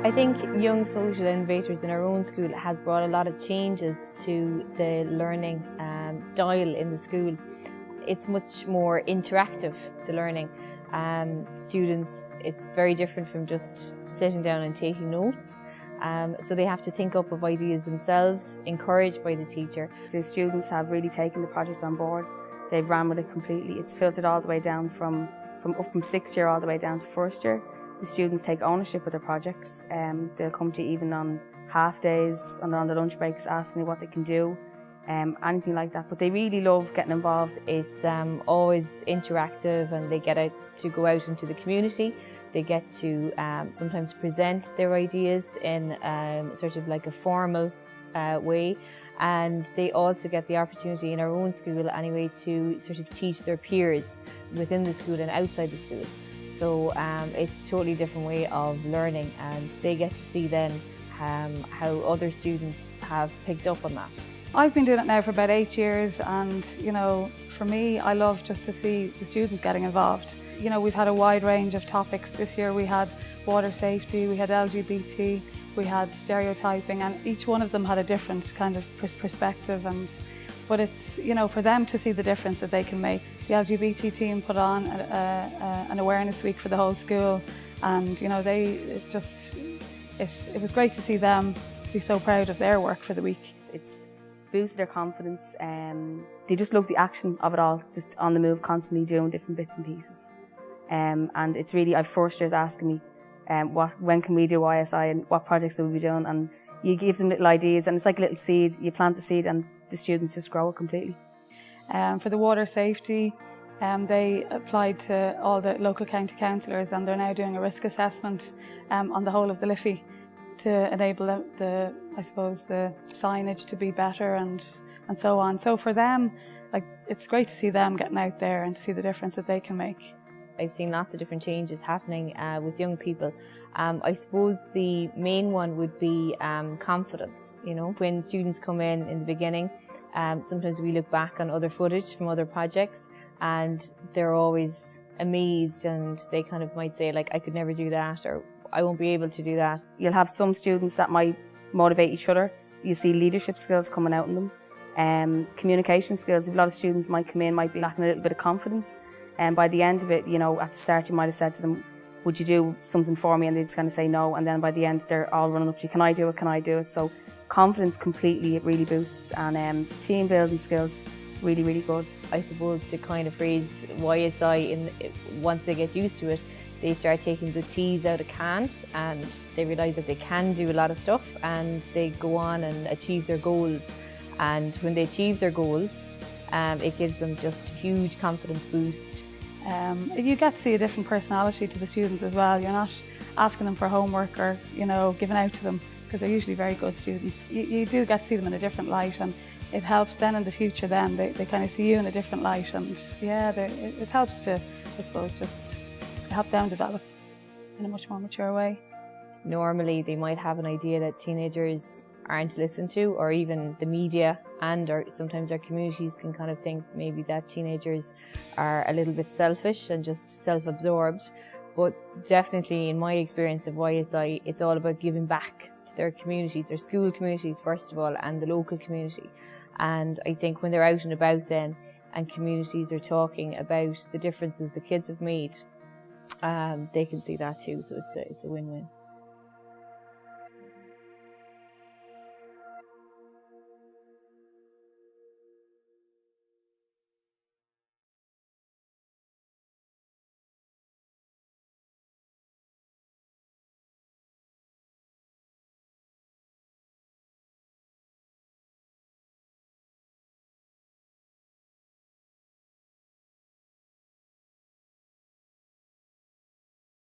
I think Young Social Innovators in our own school has brought a lot of changes to the learning style in the school. It's much more interactive, the learning. Students, it's very different from just sitting down and taking notes. So they have to think up of ideas themselves, encouraged by the teacher. The students have really taken the project on board. They've ran with it completely. It's filtered all the way down from 6th year all the way down to 1st year. The students take ownership of their projects. They'll come to you even on half days and on the lunch breaks asking you what they can do, anything like that. But they really love getting involved. It's always interactive, and they get to go out into the community. They get to sometimes present their ideas in sort of like a formal way, and they also get the opportunity in our own school anyway to sort of teach their peers within the school and outside the school. So it's a totally different way of learning, and they get to see then how other students have picked up on that. I've been doing it now for about 8 years, and for me, I love just to see the students getting involved. We've had a wide range of topics. This year we had water safety, we had LGBT, we had stereotyping, and each one of them had a different kind of perspective. But it's, for them to see the difference that they can make. The LGBT team put on an awareness week for the whole school, and it was great to see them be so proud of their work for the week. It's boosted their confidence. They just love the action of it all, just on the move, constantly doing different bits and pieces. And it's really, I've first years asking me, when can we do YSI and what projects will we be doing? And you give them little ideas, and it's like a little seed. You plant the seed and the students just grow it completely. For the water safety, they applied to all the local county councillors, and they're now doing a risk assessment on the whole of the Liffey to enable the signage to be better and so on. So for them, it's great to see them getting out there and to see the difference that they can make. I've seen lots of different changes happening with young people. I suppose the main one would be confidence. When students come in the beginning, sometimes we look back on other footage from other projects, and they're always amazed, and they kind of might say, like, I could never do that, or I won't be able to do that. You'll have some students that might motivate each other. You see leadership skills coming out in them. Communication skills. A lot of students might come in, might be lacking a little bit of confidence. And by the end of it, at the start you might have said to them, would you do something for me? And they'd just kind of say no. And then by the end, they're all running up to you, can I do it, can I do it? So confidence completely, it really boosts. And team building skills, really, really good. I suppose to kind of phrase YSI, once they get used to it, they start taking the T's out of can't, and they realise that they can do a lot of stuff, and they go on and achieve their goals. And when they achieve their goals, it gives them just a huge confidence boost. You get to see a different personality to the students as well. You're not asking them for homework or giving out to them, because they're usually very good students. You do get to see them in a different light, and it helps then in the future. Then they kind of see you in a different light, and yeah, it helps to, I suppose, just help them develop in a much more mature way. Normally they might have an idea that teenagers aren't listened to, or even the media or sometimes our communities can kind of think maybe that teenagers are a little bit selfish and just self-absorbed. But definitely in my experience of YSI, it's all about giving back to their communities, their school communities first of all, and the local community. And I think when they're out and about then, and communities are talking about the differences the kids have made, they can see that too, so it's a win-win.